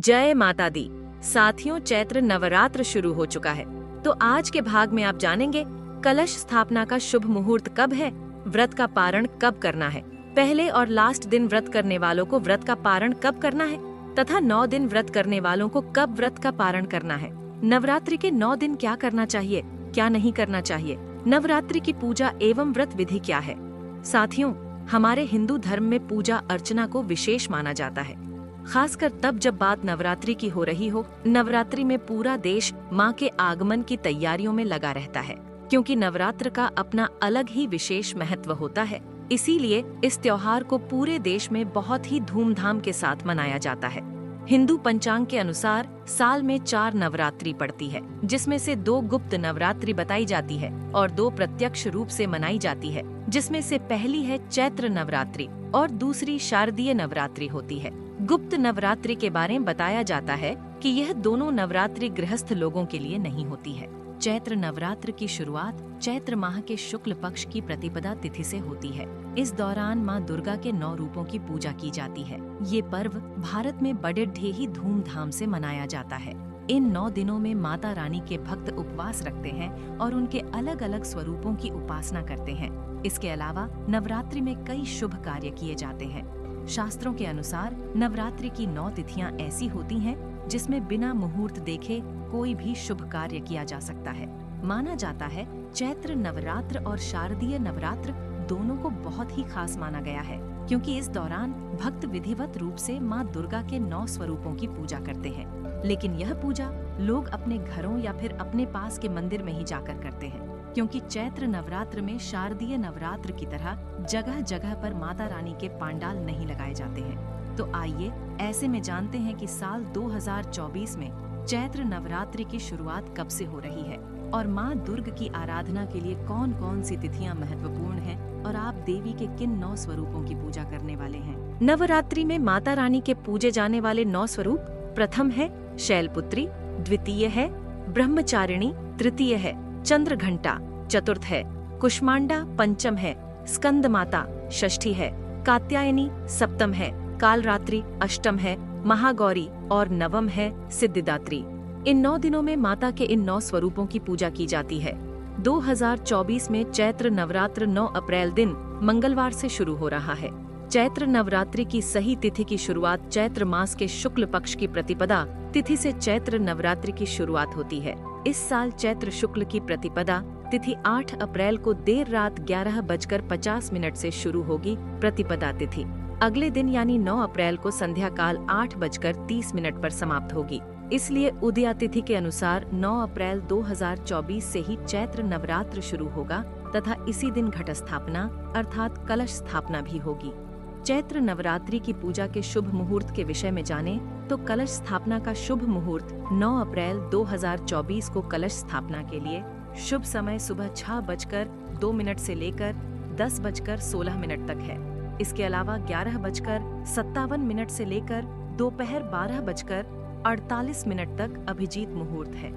जय माता दी। साथियों, चैत्र नवरात्र शुरू हो चुका है, तो आज के भाग में आप जानेंगे कलश स्थापना का शुभ मुहूर्त कब है, व्रत का पारण कब करना है, पहले और लास्ट दिन व्रत करने वालों को व्रत का पारण कब करना है तथा 9 दिन व्रत करने वालों को कब व्रत का पारण करना है। नवरात्रि के 9 दिन क्या करना चाहिए, क्या नहीं करना चाहिए, नवरात्रि की पूजा एवं व्रत विधि क्या है। साथियों, हमारे हिंदू धर्म में पूजा अर्चना को विशेष माना जाता है, खासकर तब जब बात नवरात्रि की हो रही हो। नवरात्रि में पूरा देश मां के आगमन की तैयारियों में लगा रहता है, क्योंकि नवरात्र का अपना अलग ही विशेष महत्व होता है। इसीलिए इस त्योहार को पूरे देश में बहुत ही धूमधाम के साथ मनाया जाता है। हिंदू पंचांग के अनुसार साल में 4 नवरात्रि पड़ती है, जिसमें से 2 गुप्त नवरात्रि बताई जाती है और 2 प्रत्यक्ष रूप से मनाई जाती है, जिसमें से पहली है चैत्र नवरात्रि और दूसरी शारदीय नवरात्रि होती है। गुप्त नवरात्रि के बारे में बताया जाता है कि यह दोनों नवरात्रि गृहस्थ लोगों के लिए नहीं होती है। चैत्र नवरात्र की शुरुआत चैत्र माह के शुक्ल पक्ष की प्रतिपदा तिथि से होती है। इस दौरान मां दुर्गा के 9 रूपों की पूजा की जाती है। ये पर्व भारत में बड़े ही धूमधाम से मनाया जाता है। इन 9 दिनों में माता रानी के भक्त उपवास रखते हैं और उनके अलग अलग स्वरूपों की उपासना करते हैं। इसके अलावा नवरात्रि में कई शुभ कार्य किए जाते हैं। शास्त्रों के अनुसार नवरात्रि की 9 तिथियां ऐसी होती हैं जिसमें बिना मुहूर्त देखे कोई भी शुभ कार्य किया जा सकता है। माना जाता है चैत्र नवरात्र और शारदीय नवरात्र दोनों को बहुत ही खास माना गया है, क्योंकि इस दौरान भक्त विधिवत रूप से मां दुर्गा के 9 स्वरूपों की पूजा करते हैं। लेकिन यह पूजा लोग अपने घरों या फिर अपने पास के मंदिर में ही जाकर करते हैं, क्योंकि चैत्र नवरात्र में शारदीय नवरात्र की तरह जगह जगह पर माता रानी के पांडाल नहीं लगाए जाते हैं। तो आइए ऐसे में जानते हैं कि साल 2024 में चैत्र नवरात्रि की शुरुआत कब से हो रही है और माँ दुर्ग की आराधना के लिए कौन कौन सी तिथियां महत्वपूर्ण हैं और आप देवी के किन 9 स्वरूपों की पूजा करने वाले हैं। नवरात्रि में माता रानी के पूजे जाने वाले 9 स्वरूप, प्रथम है शैलपुत्री, द्वितीय है ब्रह्मचारिणी, तृतीय है चंद्रघंटा, चतुर्थ है कुष्मांडा, पंचम है स्कंद माता, षष्ठी है कात्यायनी, सप्तम है कालरात्रि, अष्टम है महागौरी और नवम है सिद्धिदात्री। इन 9 दिनों में माता के इन 9 स्वरूपों की पूजा की जाती है। 2024 में चैत्र नवरात्र 9 अप्रैल दिन मंगलवार से शुरू हो रहा है। चैत्र नवरात्रि की सही तिथि की शुरुआत चैत्र मास के शुक्ल पक्ष की प्रतिपदा तिथि से चैत्र नवरात्रि की शुरुआत होती है। इस साल चैत्र शुक्ल की प्रतिपदा तिथि 8 अप्रैल को देर रात 11:50 से शुरू होगी। प्रतिपदा तिथि अगले दिन यानी 9 अप्रैल को संध्या काल 8:30 पर समाप्त होगी। इसलिए उदया तिथि के अनुसार 9 अप्रैल 2024 से ही चैत्र नवरात्र शुरू होगा तथा इसी दिन घट स्थापना अर्थात कलश स्थापना भी होगी। चैत्र नवरात्रि की पूजा के शुभ मुहूर्त के विषय में जाने तो कलश स्थापना का शुभ मुहूर्त 9 अप्रैल 2024 को कलश स्थापना के लिए शुभ समय सुबह 6:02 से लेकर 10:16 तक है। इसके अलावा 11:57 से लेकर दोपहर 12:48 तक अभिजीत मुहूर्त है।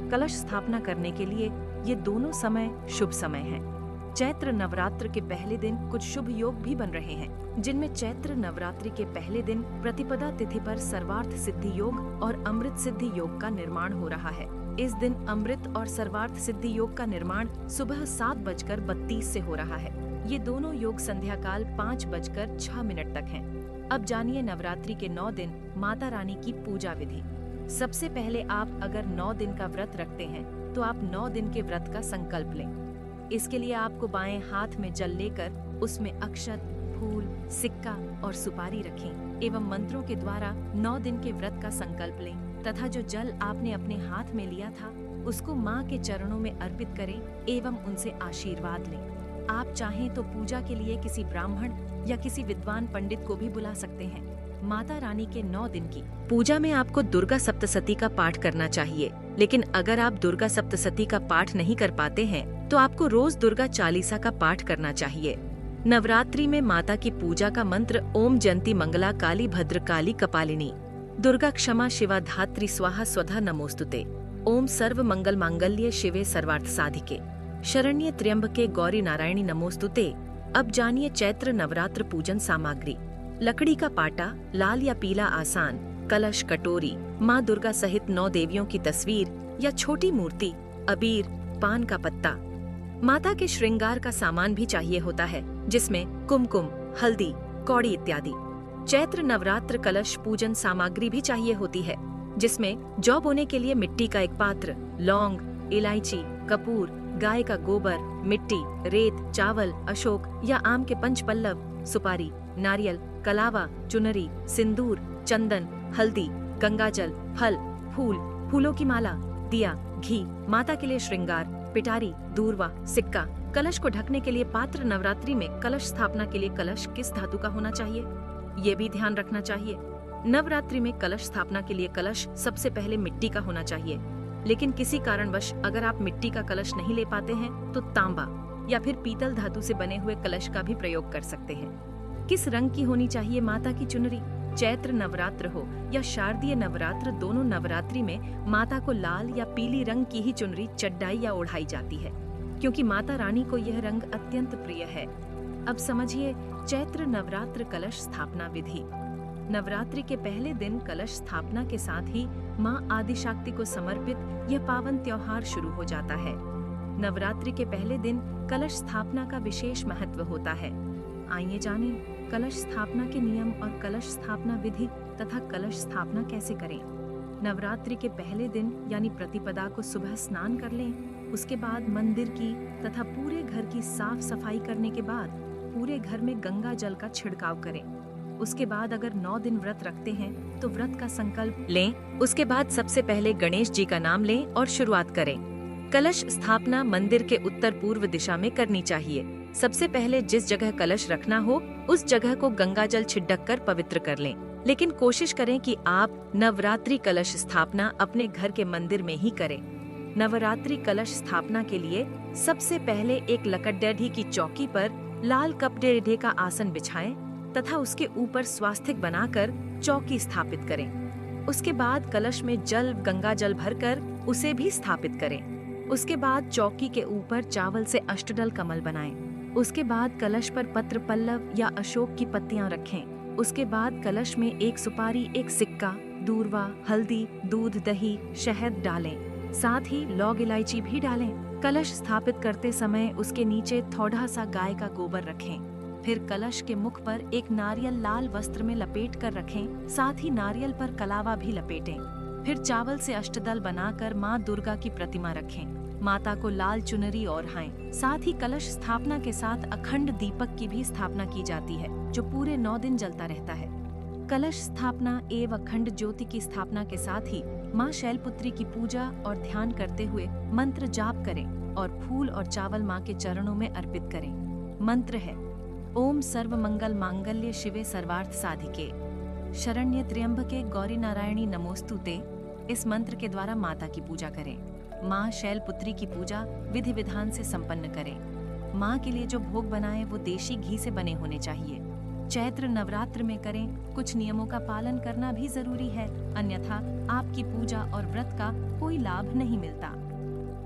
कलश स्थापना करने के लिए ये दोनों समय शुभ समय हैं। चैत्र नवरात्र के पहले दिन कुछ शुभ योग भी बन रहे हैं, जिनमें चैत्र नवरात्रि के पहले दिन प्रतिपदा तिथि पर सर्वार्थ सिद्धि योग और अमृत सिद्धि योग का निर्माण हो रहा है। इस दिन अमृत और सर्वार्थ सिद्धि योग का निर्माण सुबह 7:32 से हो रहा है। ये दोनों योग संध्या काल 5:06 तक हैं। अब जानिए नवरात्रि के 9 दिन माता रानी की पूजा विधि। सबसे पहले आप अगर 9 दिन का व्रत रखते हैं तो आप 9 दिन के व्रत का संकल्प लें। इसके लिए आपको बाएं हाथ में जल लेकर उसमें अक्षत, फूल, सिक्का और सुपारी रखें एवं मंत्रों के द्वारा 9 दिन के व्रत का संकल्प लें तथा जो जल आपने अपने हाथ में लिया था उसको माँ के चरणों में अर्पित करें एवं उनसे आशीर्वाद लें। आप चाहें तो पूजा के लिए किसी ब्राह्मण या किसी विद्वान पंडित को भी बुला सकते हैं। माता रानी के 9 दिन की पूजा में आपको दुर्गा सप्तशती का पाठ करना चाहिए, लेकिन अगर आप दुर्गा सप्तशती का पाठ नहीं कर पाते हैं तो आपको रोज दुर्गा चालीसा का पाठ करना चाहिए। नवरात्रि में माता की पूजा का मंत्र ओम जयंती मंगला काली भद्र काली कपालिनी, दुर्गा क्षमा शिवा धात्री स्वाहा स्वधा नमोस्तुते, ओम सर्व मंगल मांगल्य शिवे सर्वार्थ साधिके, शरण्य त्र्यंबके गौरी नारायणी नमोस्तुते। अब जानिए चैत्र नवरात्र पूजन सामग्री। लकड़ी का पाटा, लाल या पीला आसान, कलश, कटोरी, माँ दुर्गा सहित 9 देवियों की तस्वीर या छोटी मूर्ति, अबीर, पान का पत्ता। माता के श्रृंगार का सामान भी चाहिए होता है, जिसमें कुमकुम, हल्दी, कौड़ी इत्यादि। चैत्र नवरात्र कलश पूजन सामग्री भी चाहिए होती है, जिसमें जौ बोने के लिए मिट्टी का एक पात्र, लौंग, इलायची, कपूर, गाय का गोबर, मिट्टी, रेत, चावल, अशोक या आम के 5 पल्लव, सुपारी, नारियल, कलावा, चुनरी, सिंदूर, चंदन, हल्दी, गंगाजल, फल, फूल, फूलों की माला, दिया, घी, माता के लिए श्रृंगार, पिटारी, दूर्वा, सिक्का। कलश को ढकने के लिए पात्र। नवरात्रि में कलश स्थापना के लिए कलश किस धातु का होना चाहिए, ये भी ध्यान रखना चाहिए। नवरात्रि में कलश स्थापना के लिए कलश सबसे पहले मिट्टी का होना चाहिए, लेकिन किसी कारणवश अगर आप मिट्टी का कलश नहीं ले पाते हैं तो तांबा या फिर पीतल धातु से बने हुए कलश का भी प्रयोग कर सकते हैं। किस रंग की होनी चाहिए माता की चुनरी? चैत्र नवरात्र हो या शारदीय नवरात्र, दोनों नवरात्रि में माता को लाल या पीली रंग की ही चुनरी चड्डाई या ओढ़ाई जाती है, क्योंकि माता रानी को यह रंग अत्यंत प्रिय है। अब समझिए चैत्र नवरात्र कलश स्थापना विधि। नवरात्रि के पहले दिन कलश स्थापना के साथ ही माँ आदिशक्ति को समर्पित यह पावन त्योहार शुरू हो जाता है। नवरात्रि के पहले दिन कलश स्थापना का विशेष महत्व होता है। आइए जानें कलश स्थापना के नियम और कलश स्थापना विधि तथा कलश स्थापना कैसे करें। नवरात्रि के पहले दिन यानी प्रतिपदा को सुबह स्नान कर लें। उसके बाद मंदिर की तथा पूरे घर की साफ सफाई करने के बाद पूरे घर में गंगा जल का छिड़काव करें। उसके बाद अगर 9 दिन व्रत रखते हैं तो व्रत का संकल्प लें। उसके बाद सबसे पहले गणेश जी का नाम लें और शुरुआत करें। कलश स्थापना मंदिर के उत्तर पूर्व दिशा में करनी चाहिए। सबसे पहले जिस जगह कलश रखना हो उस जगह को गंगा जल छिड़क कर पवित्र कर लें, लेकिन कोशिश करें कि आप नवरात्रि कलश स्थापना अपने घर के मंदिर में ही करें। नवरात्रि कलश स्थापना के लिए सबसे पहले एक लकड़डेढ़ी की चौकी पर लाल कपड़े का आसन बिछाएं तथा उसके ऊपर स्वास्तिक बनाकर चौकी स्थापित करें। उसके बाद कलश में जल गंगा जल भरकर उसे भी स्थापित करें। उसके बाद चौकी के ऊपर चावल से अष्टदल कमल बनाएं। उसके बाद कलश पर पत्र पल्लव या अशोक की पत्तियां रखें। उसके बाद कलश में एक सुपारी, एक सिक्का, दूर्वा, हल्दी, दूध, दही, शहद डालें। साथ ही लौंग, इलायची भी डालें। कलश स्थापित करते समय उसके नीचे थोड़ा सा गाय का गोबर रखें। फिर कलश के मुख पर एक नारियल लाल वस्त्र में लपेट कर रखें। साथ ही नारियल पर कलावा भी लपेटें। फिर चावल से अष्टदल बनाकर माँ दुर्गा की प्रतिमा रखें। माता को लाल चुनरी ओढ़ाएं। साथ ही कलश स्थापना के साथ अखंड दीपक की भी स्थापना की जाती है, जो पूरे 9 दिन जलता रहता है। कलश स्थापना एवं अखंड ज्योति की स्थापना के साथ ही माँ शैलपुत्री की पूजा और ध्यान करते हुए मंत्र जाप करें और फूल और चावल माँ के चरणों में अर्पित करें। मंत्र है ओम सर्व मंगल मांगल्य शिवे सर्वार्थ साधिके शरण्य त्र्यंबके गौरी नारायणी नमोस्तुते। इस मंत्र के द्वारा माता की पूजा करें। माँ शैलपुत्री की पूजा विधि विधान से संपन्न करें। माँ के लिए जो भोग बनाएं वो देशी घी से बने होने चाहिए। चैत्र नवरात्र में करें। कुछ नियमों का पालन करना भी जरूरी है, अन्यथा आपकी पूजा और व्रत का कोई लाभ नहीं मिलता।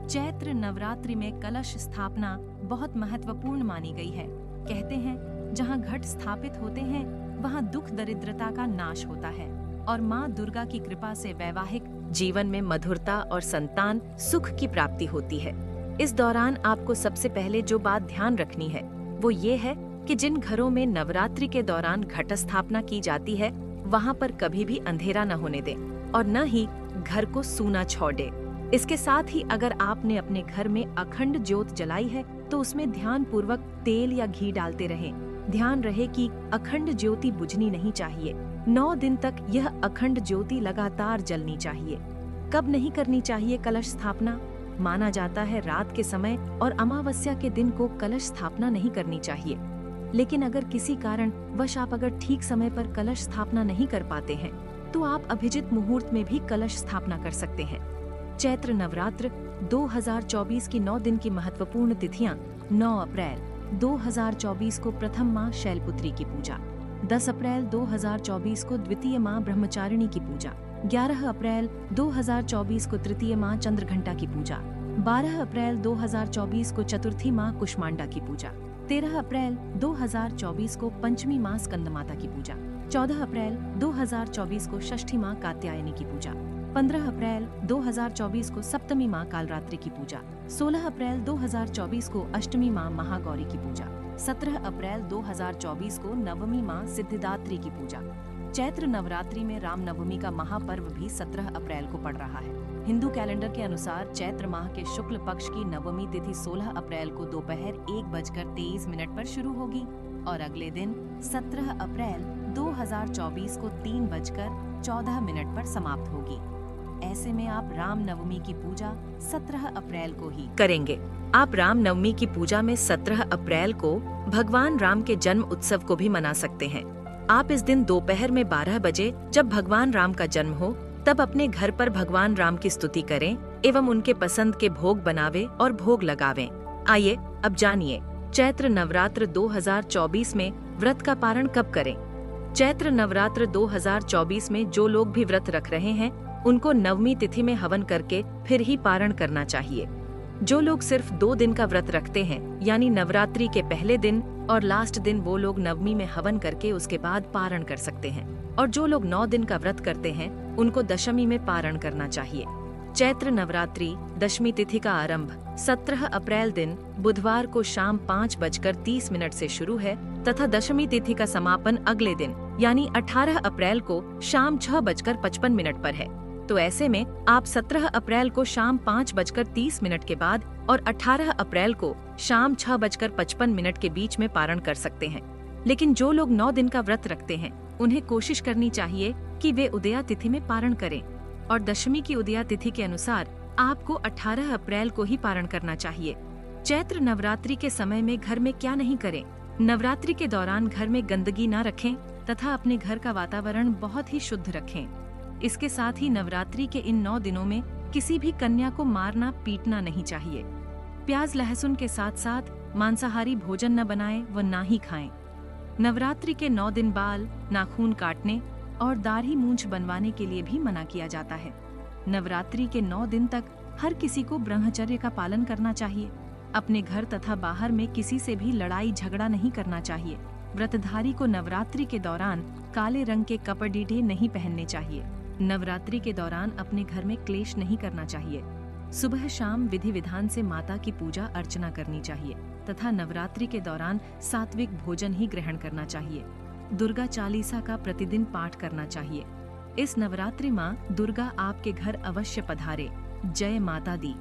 चैत्र नवरात्रि में कलश स्थापना बहुत महत्वपूर्ण मानी गई है। कहते हैं जहाँ घट स्थापित होते हैं वहाँ दुख दरिद्रता का नाश होता है और माँ दुर्गा की कृपा से वैवाहिक जीवन में मधुरता और संतान सुख की प्राप्ति होती है। इस दौरान आपको सबसे पहले जो बात ध्यान रखनी है वो ये है कि जिन घरों में नवरात्रि के दौरान घट स्थापना की जाती है वहाँ पर कभी भी अंधेरा न होने दें और न ही घर को सूना छोड़ दे। इसके साथ ही अगर आपने अपने घर में अखंड ज्योत जलाई है तो उसमें ध्यान पूर्वक तेल या घी डालते रहें। ध्यान रहे कि अखंड ज्योति बुझनी नहीं चाहिए। 9 दिन तक यह अखंड ज्योति लगातार जलनी चाहिए। कब नहीं करनी चाहिए कलश स्थापना? माना जाता है रात के समय और अमावस्या के दिन को कलश स्थापना नहीं करनी चाहिए। लेकिन अगर किसी कारण वश आप अगर ठीक समय पर कलश स्थापना नहीं कर पाते हैं तो आप अभिजित मुहूर्त में भी कलश स्थापना कर सकते हैं। चैत्र नवरात्र 2024 की 9 दिन की महत्वपूर्ण तिथियां 9 अप्रैल 2024 को प्रथम माँ शैलपुत्री की पूजा, 10 अप्रैल 2024 को द्वितीय माँ ब्रह्मचारिणी की पूजा, 11 अप्रैल 2024 को तृतीय माँ चंद्रघंटा की पूजा, 12 अप्रैल 2024 को चतुर्थी माँ कुष्मांडा की पूजा, 13 अप्रैल 2024 को पंचमी माँ स्कंदमाता की पूजा। 14 अप्रैल 2024 को षष्ठी माँ कात्यायनी की पूजा, 15 अप्रैल 2024 को सप्तमी माँ कालरात्रि की पूजा, 16 अप्रैल 2024 को अष्टमी माँ महागौरी की पूजा, 17 अप्रैल 2024 को नवमी माँ सिद्धिदात्री की पूजा। चैत्र नवरात्रि में रामनवमी का महापर्व भी 17 अप्रैल को पड़ रहा है। हिंदू कैलेंडर के अनुसार चैत्र माह के शुक्ल पक्ष की नवमी तिथि 16 अप्रैल को दोपहर 1:23 पर शुरू होगी और अगले दिन 17 अप्रैल 2024 को 3:14 पर समाप्त होगी। ऐसे में आप रामनवमी की पूजा 17 अप्रैल को ही करेंगे। आप रामनवमी की पूजा में 17 अप्रैल को भगवान राम के जन्म उत्सव को भी मना सकते हैं। आप इस दिन दोपहर में 12 बजे, जब भगवान राम का जन्म हो, तब अपने घर पर भगवान राम की स्तुति करें एवं उनके पसंद के भोग बनावे और भोग लगावें। आइए अब जानिए चैत्र नवरात्र 2024 में व्रत का पारण कब करें। चैत्र नवरात्र 2024 में जो लोग भी व्रत रख रहे हैं, उनको नवमी तिथि में हवन करके फिर ही पारण करना चाहिए। जो लोग सिर्फ 2 दिन का व्रत रखते हैं, यानी नवरात्रि के पहले दिन और लास्ट दिन, वो लोग नवमी में हवन करके उसके बाद पारण कर सकते हैं। और जो लोग 9 दिन का व्रत करते हैं, उनको दशमी में पारण करना चाहिए। चैत्र नवरात्रि दशमी तिथि का आरंभ 17 अप्रैल दिन बुधवार को शाम 5:30 से शुरू है तथा दशमी तिथि का समापन अगले दिन यानी 18 अप्रैल को शाम 6:55 पर है। तो ऐसे में आप 17 अप्रैल को शाम 5:30 के बाद और 18 अप्रैल को शाम 6:55 के बीच में पारण कर सकते हैं। लेकिन जो लोग 9 दिन का व्रत रखते हैं, उन्हें कोशिश करनी चाहिए कि वे उदया तिथि में पारण करें और दशमी की उदया तिथि के अनुसार आपको 18 अप्रैल को ही पारण करना चाहिए। चैत्र नवरात्रि के समय में घर में क्या नहीं करें। नवरात्रि के दौरान घर में गंदगी न रखें तथा अपने घर का वातावरण बहुत ही शुद्ध रखें। इसके साथ ही नवरात्रि के इन 9 दिनों में किसी भी कन्या को मारना पीटना नहीं चाहिए। प्याज लहसुन के साथ साथ मांसाहारी भोजन न बनाएं व ना ही खाएं। नवरात्रि के 9 दिन बाल, नाखून काटने और दाढ़ी मूंछ बनवाने के लिए भी मना किया जाता है। नवरात्रि के 9 दिन तक हर किसी को ब्रह्मचर्य का पालन करना चाहिए। अपने घर तथा बाहर में किसी से भी लड़ाई झगड़ा नहीं करना चाहिए। व्रतधारी को नवरात्रि के दौरान काले रंग के कपड़े नहीं पहनने चाहिए। नवरात्रि के दौरान अपने घर में क्लेश नहीं करना चाहिए। सुबह शाम विधि विधान से माता की पूजा अर्चना करनी चाहिए तथा नवरात्रि के दौरान सात्विक भोजन ही ग्रहण करना चाहिए। दुर्गा चालीसा का प्रतिदिन पाठ करना चाहिए। इस नवरात्रि माँ दुर्गा आपके घर अवश्य पधारे। जय माता दी।